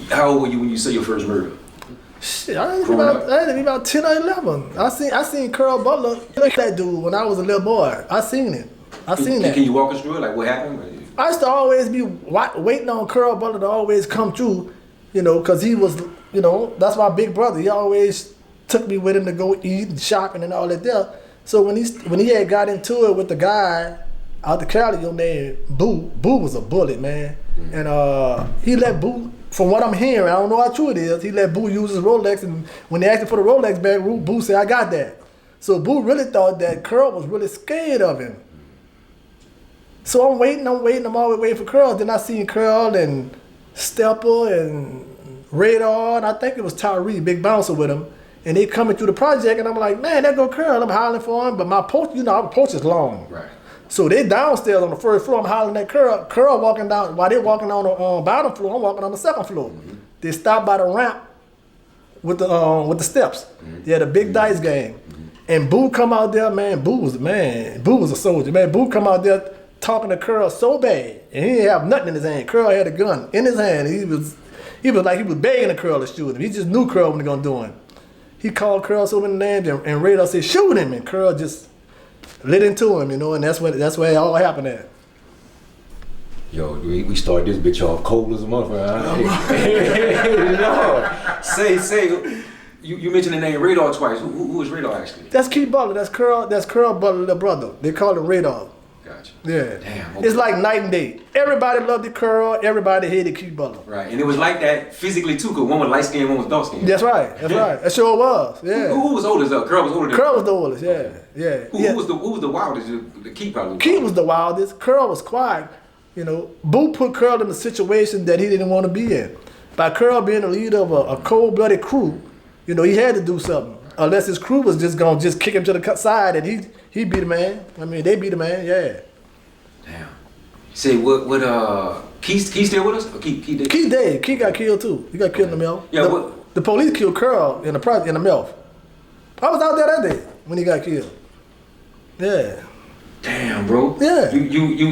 How old were you when you saw your first murder? Shit, I had to be about 10 or 11. I seen Carl Butler, that dude, when I was a little boy. I seen it. That. Can you walk us through it? Like, what happened? I used to always be waiting on Carl Butler to always come through, because he was, that's my big brother. He always took me with him to go eat and shopping and all that there. So when he had got into it with the guy out the Cali named Boo was a bullet, man. And he let Boo, from what I'm hearing, I don't know how true it is, he let Boo use his Rolex, and when they asked him for the Rolex back, Boo said, I got that. So Boo really thought that Carl was really scared of him. So I'm waiting, I'm always waiting for Carl. Then I seen Carl and Stepper and Radar, and I think it was Tyree, big bouncer with him. And they coming through the project, and I'm like, man, there go Carl. I'm hollering for him, but my porch, our porch is long. Right. So they downstairs on the first floor, I'm hollering at Carl. Carl walking down, while they walking on the bottom floor, I'm walking on the second floor. They stopped by the ramp with the steps. Yeah, the big dice game. And Boo come out there, man, Boo was a soldier, man. Boo come out there talking to Carl so bad, and he didn't have nothing in his hand. Carl had a gun in his hand. He was like he was begging the Carl to shoot him. He just knew Carl wasn't gonna do him. He called Carl so many names, and Radar said, shoot him, and Carl just lit into him, and that's where it all happened at. Yo, we started this bitch off cold as a motherfucker. No. Say, you mentioned the name Radar twice. Who is Radar actually? That's Keith Butler. That's Carl Butler, little brother. They call him Radar. Gotcha. Yeah. Damn. Okay. It's like night and day. Everybody loved the Carl. Everybody hated Keith Butler. Right, and it was like that physically too, because one was light skinned, one was dark skinned. That's right. That sure was. Yeah. Who was oldest though? Carl was older. Carl was the oldest. Yeah. Who was the wildest? The Keith probably. Keith was the wildest. Carl was quiet. Boo put Carl in a situation that he didn't want to be in. By Carl being the leader of a cold-blooded crew, he had to do something. Unless his crew was just gonna kick him to the side, and he'd be the man. I mean, they be the man. Yeah. Damn. Say what? Keith still with us? Or Keith dead? Keith dead. Keith got killed too. He got killed in the Melf. Yeah. The police killed Carl in the Melf. I was out there that day when he got killed. Yeah. Damn, bro. Yeah.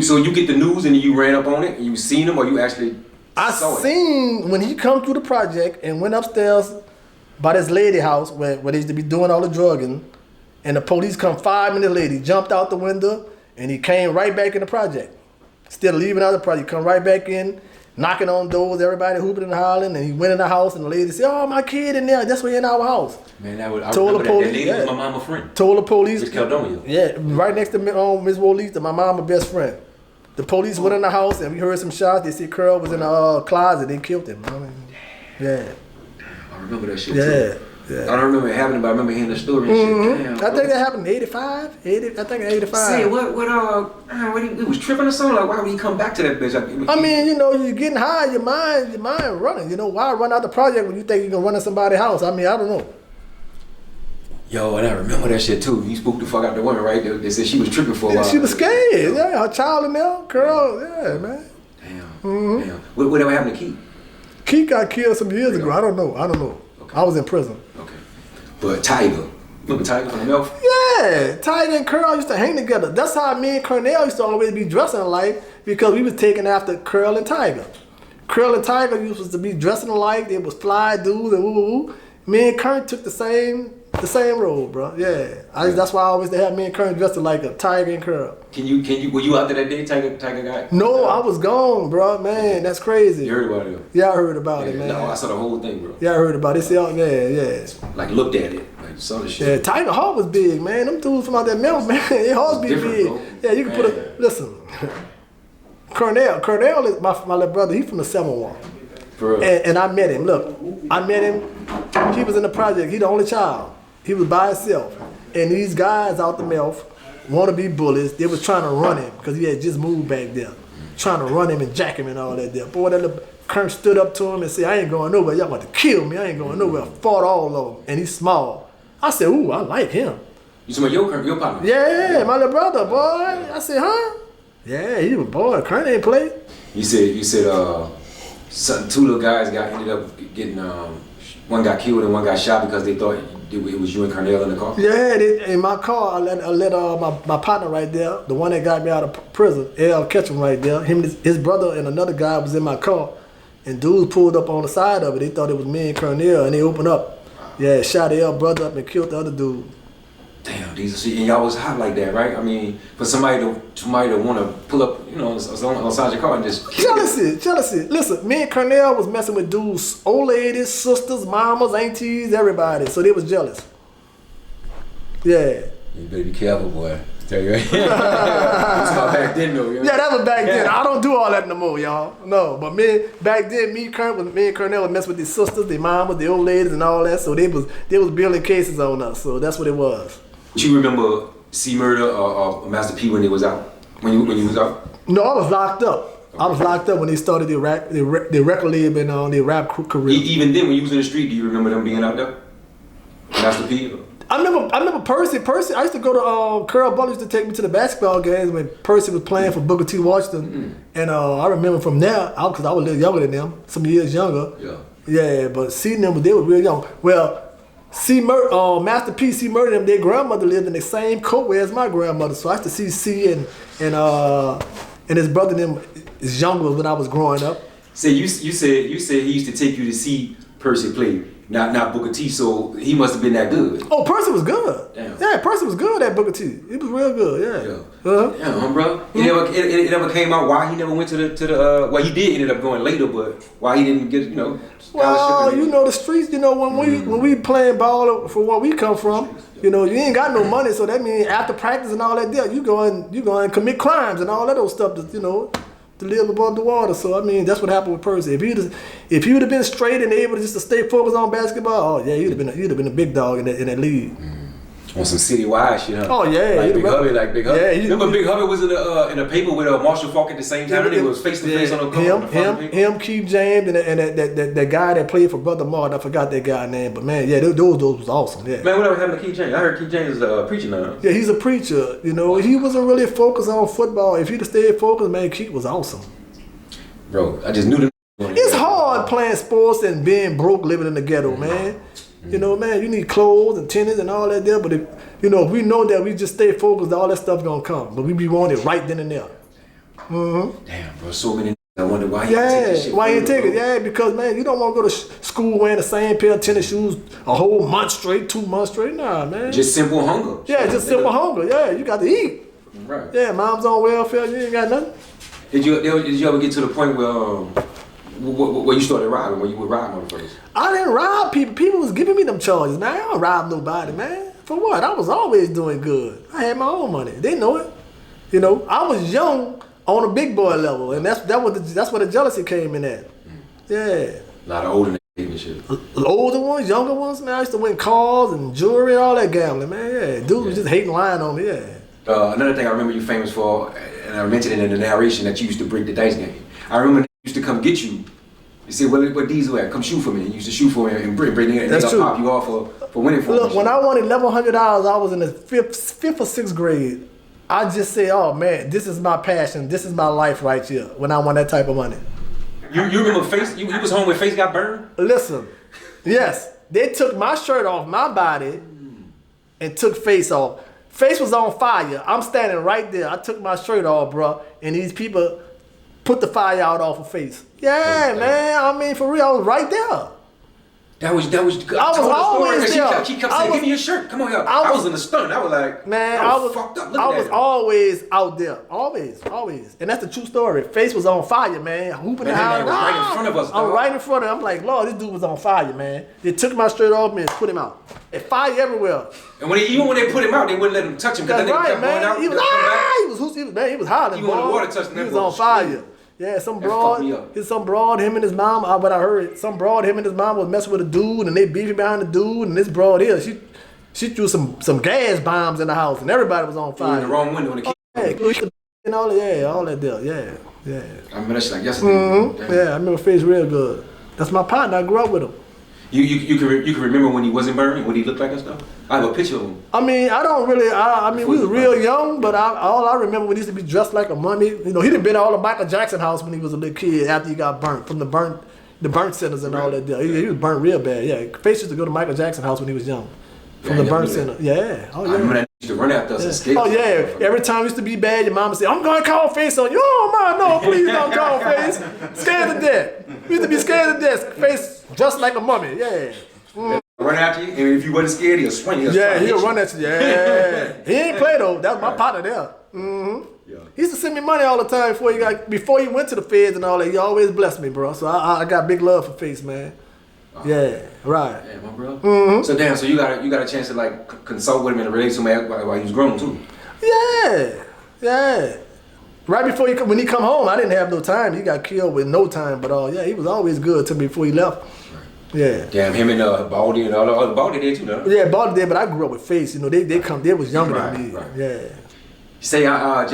So you get the news and you ran up on it and you seen him, or you actually saw it? I seen when he come through the project and went upstairs by this lady house where they used to be doing all the drugging, and the police come 5 minutes later. He jumped out the window and he came right back in the project. Instead of leaving out the project, come right back in, knocking on doors, everybody hooping and hollering, and he went in the house and the lady said, oh, my kid in there, that's why in our house. Man, I remember that lady was my mama friend. Told the police. Miss Caldonia. Yeah, right next to Miss Wolita, my mama best friend. The police went in the house and we heard some shots. They said Carl was in the closet. They killed him. Yeah. I remember that shit too. Yeah. I don't remember it happening, but I remember hearing the story and shit. Damn, I think that happened in 85. I think in 85. Say, what he was tripping or something? Like, why would he come back to that bitch? I mean, you're getting high, your mind running. Why run out the project when you think you're gonna run in somebody's house? I mean, I don't know. Yo, and I remember that shit too. You spooked the fuck out the woman, right? They said she was tripping for a while. She was scared. Yeah, her child in there, Carl. Yeah, man. Damn. Damn. Whatever happened to Keith? Keith got killed some years ago. I don't know. Okay. I was in prison. Okay. But Tiger. Remember Tiger from the Melf? Yeah. Tiger and Carl used to hang together. That's how me and Cornell used to always be dressing alike, because we was taking after Carl and Tiger. Carl and Tiger used to be dressing alike. They was fly dudes and woo. Me and Kern took the same role, bro. Yeah. That's why I always have me and Kern dressed like a Tiger and Carl. Were you out there that day, Tiger guy? No, I was gone, bro. Man, that's crazy. You heard about it? Yeah, I heard about it, man. No, I saw the whole thing, bro. Yeah, I heard about it. Yeah. Like, looked at it. Like, saw the shit. Yeah, Tiger heart was big, man. Them dudes from out that Melf, man, their hearts be big. Bro. Yeah, you can listen. Cornell is my little brother. He from the 7-1. For real? And I met him. Look, I met him. He was in the project. He the only child. He was by himself. And these guys out the Melf want to be bullies. They was trying to run him because he had just moved back there. Trying to run him and jack him and all that there. Boy, that little Kern stood up to him and said, I ain't going nowhere. Y'all about to kill me. I ain't going nowhere. Fought all of them. And he's small. I said, ooh, I like him. You talking about your partner? Yeah, my little brother, boy. I said, huh? Yeah, he was, boy, Kern ain't play. You said two little guys ended up getting, one got killed and one got shot because they thought it was you and Cornell in the car? Yeah, in my car, I let my partner right there, the one that got me out of prison, L. Ketchum right there, his brother and another guy was in my car. And dudes pulled up on the side of it. They thought it was me and Cornell, and they opened up. Yeah, shot the other brother up and killed the other dude. Damn, Diesel, and y'all was hot like that, right? I mean, for somebody to want to pull up, you know, outside your car and just jealousy. Listen, me and Cornell was messing with dudes, old ladies, sisters, mamas, aunties, everybody. So they was jealous. Yeah. You better be careful, boy. Tell you right. That's how back then, though. You know? Yeah, that was back then. I don't do all that no more, y'all. No, but back then, me and Cornell would mess with these sisters, their mamas, the old ladies, and all that. So they was building cases on us. So that's what it was. Do you remember C Murder or Master P when they was out? When you was out? No, I was locked up. Okay. I was locked up when they started their record label and on their rap career. Even then, when you was in the street, do you remember them being out there? Master P? I remember Percy. I used to go to Carl Butler used to take me to the basketball games when Percy was playing for Booker T. Washington, and I remember from there, because I was a little younger than them, some years younger. Yeah, but seeing them, they were real young. Well, Master P, C Murder, them, their grandmother lived in the same courtway as my grandmother, so I used to see C and his brother them is younger when I was growing up. So you said he used to take you to see Percy play. Not Booker T, so he must have been that good. Oh, Percy was good. Damn. Yeah, Percy was good at Booker T. He was real good, yeah. Damn, bro. It never came out why he never went to the well, he did ended up going later, but why he didn't get, scholarship. Well, the streets, when we playing ball for where we come from, you ain't got no money, so that means after practice and all that there, you go and commit crimes and all that old stuff to live above the water. So I mean, that's what happened with Percy. If he would have been straight and able just to stay focused on basketball, oh yeah, he'd have been a big dog in that league. On some citywide shit, huh? Oh yeah, Big Hubby. Yeah, remember Big Hubby was in a paper with Marshall Faulk at the same time. He was face to face on the cover. Him, Keith James, and that guy that played for Brother Martin. I forgot that guy's name, but man, yeah, those was awesome. Yeah. Man, whatever happened to Keith James? I heard Keith James is preaching now. Yeah, he's a preacher. He wasn't really focused on football. If he'd have stayed focused, man, Keith was awesome. Bro, I just knew that. It's hard playing sports and being broke, living in the ghetto, man. Man, you need clothes and tennis and all that there. But if we know that we just stay focused, all that stuff gonna come. But we be wanting it right then and there. Damn, bro, so many. I wonder why. Why you take it? Yeah, because man, you don't want to go to school wearing the same pair of tennis shoes a whole month straight, 2 months straight. Nah, man. Just simple hunger. Yeah, just simple hunger. Yeah, you got to eat. Right. Yeah, mom's on welfare. You ain't got nothing. Did you ever get to the point where you started robbing, where you would rob motherfuckers? I didn't rob people. People was giving me them charges. Man, I don't rob nobody, man. For what? I was always doing good. I had my own money. They know it. I was young on a big boy level, and that's where the jealousy came in at. Yeah. A lot of older niggas and shit. Older ones, younger ones, man. I used to win cars and jewelry and all that gambling, man. Yeah. Dude was just hating, lying on me. Yeah. Another thing I remember you famous for, and I mentioned it in the narration, that you used to break the dice game. I remember they used to come get you. You say, where Diesel at? Come shoot for me. And you used to shoot for me and bring it, and they'll pop you off for winning for me. Look, when I won $1,100, I was in the fifth or sixth grade. I just say, oh man, this is my passion. This is my life right here. When I won that type of money. You remember Face? You was home when Face got burned? Listen, yes, they took my shirt off my body and took Face off. Face was on fire. I'm standing right there. I took my shirt off, bro, and these people put the fire out off of Face. Yeah, man. I mean, for real, I was right there. That was. I was always there. She kept saying, "Give me your shirt. Come on, here." I was in the stun. I was like, man, I was fucked up. I was always out there, always, and that's the true story. Face was on fire, man. Hooping and howling. Right in front of us. I'm right in front of him. I'm like, Lord, this dude was on fire, man. They took my shirt off me and put him out. And fire everywhere. And even when they put him out, they wouldn't let him touch him because that nigga kept going out. He was hollering. Even when the water touched him, he was on fire. Yeah, some broad, him and his mom, what I heard, some broad, him and his mom was messing with a dude and they beefing behind the dude, and this broad here, she threw some gas bombs in the house and everybody was on fire. In the wrong window when the kid. And all that there, yeah. I remember that shit like yesterday. Yeah, I remember Face real good. That's my partner, I grew up with him. You can remember when he wasn't burned, what he looked like and stuff? I have a picture of him. I mean, I don't really, we was real young, but all I remember when he used to be dressed like a mummy. He done been to all the Michael Jackson house when he was a little kid after he got burnt, from the burnt centers and all that. He was burnt real bad, yeah. Face used to go to Michael Jackson house when he was young. From the burnt center, yeah. Oh, yeah. I remember that used to run after us and skate. Oh, yeah. Every time it used to be bad, your mama said, I'm going to call Face on you. Oh, man, no, please don't call Face. Scared to death. We used to be scared to death. Face just like a mummy. Yeah. Run after you, and if you wasn't scared, he'll swing. He'll run at you. Yeah. He ain't play though. That was my partner there. Mm-hmm. Yeah. He used to send me money all the time before he went to the feds and all that. He always blessed me, bro. So I got big love for Face, man. Yeah, right. Yeah, my bro. Mm-hmm. So damn, so you got a chance to like consult with him and relate to him while he was grown too. Yeah. Right before when he come home, I didn't have no time. He got killed with no time, but he was always good to me before he left. Yeah. Damn, him and Baldy and all the Baldy did too, no? Yeah, Baldy did, but I grew up with Face. You know, they was younger than me. Right. Yeah. Say,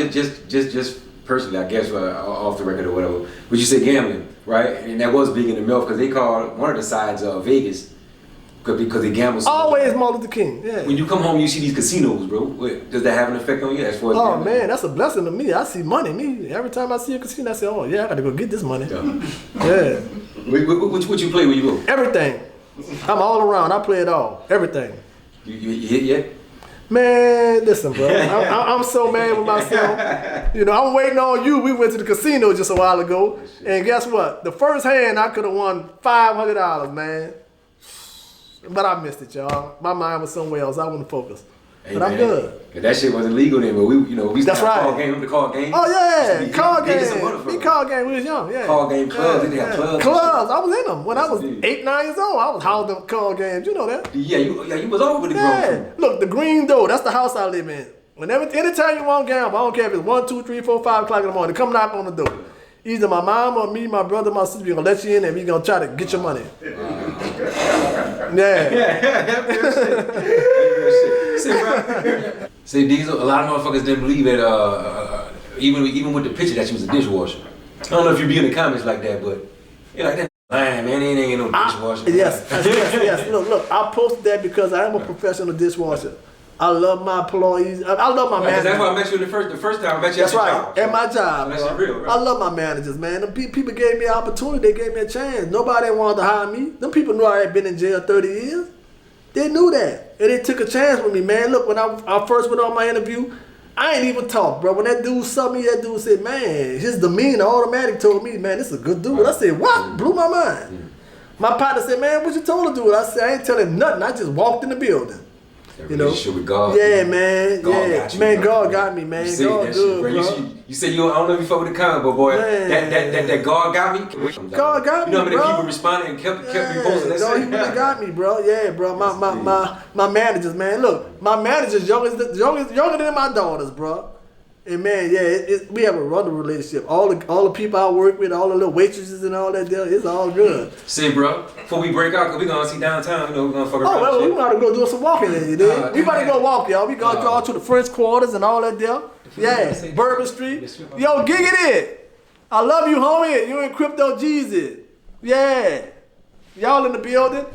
just personally, I guess, off the record or whatever, would you say gambling, right? And that was big in the Milf because they called one of the sides Vegas because they gamble so always much. Martin Luther King, yeah. When you come home, you see these casinos, bro. Does that have an effect on you as far as gambling? Man, that's a blessing to me. I see money. Every time I see a casino, I say, oh, yeah, I got to go get this money. Yeah. What you play when you go? Everything. I'm all around. I play it all. Everything. You hit yet? Man, listen, bro. I'm so mad with myself. You know, I'm waiting on you. We went to the casino just a while ago, and guess what? The first hand, I could have won $500, man. But I missed it, y'all. My mind was somewhere else. I wasn't focused. Hey, but man, I'm good. That shit wasn't legal then, but we that's right. Card game, the card game. Oh yeah, card game. We card game. We was young. Yeah. Card game clubs. They had clubs. Clubs. I was in them when I was 8, 9 years old. I was holding them card games. You know that? Yeah, you was over with the grown. Look, the Green Door. That's the house I live in. Anytime you want to gamble, I don't care if it's 1, 2, 3, 4, 5 o'clock in the morning. Come knock on the door. Either my mom or me, my brother, my sister, we gonna let you in and we gonna try to get your money. Yeah. See, Diesel, a lot of motherfuckers didn't believe that, even with the picture that she was a dishwasher. I don't know if you be in the comments like that, but you're like, that lying, man, it ain't no dishwasher. Yes. Look, I posted that because I am a professional dishwasher. I love my employees. I love my managers. That's why I met you the first time. I met you at your job. At my job. That's real, right? I love my managers, man. Them people gave me an opportunity. They gave me a chance. Nobody wanted to hire me. Them people knew I had been in jail 30 years. They knew that. And they took a chance with me, man. Look, when I first went on my interview, I ain't even talk, bro. When that dude saw me, that dude said, man, his demeanor automatic told me, man, this is a good dude. I said, what? Blew my mind. My partner said, man, what you told the dude? I said, I ain't telling him nothing. I just walked in the building. You know, with God. Yeah, man. God got me, man. God good, bro. You said I don't know if you fuck with the comment, but boy, that God got me. God got me, you know how many bro. people responded and kept me posting. God, he really got me, bro. Yeah, bro. My managers, man. Look, my managers younger than my daughters, bro. And man, we have a running relationship. All the people I work with, all the little waitresses and all that deal, it's all good. See, bro, before we break out, cause we gonna see downtown, we're gonna fuck around. Oh, well, we gotta go do some walking in, you dig? We about to go walk, y'all. We gonna draw to the French Quarters and all that deal. Yeah, Bourbon Street. Yo, gig it in. I love you, homie. You in Crypto Jesus. Yeah. Y'all in the building.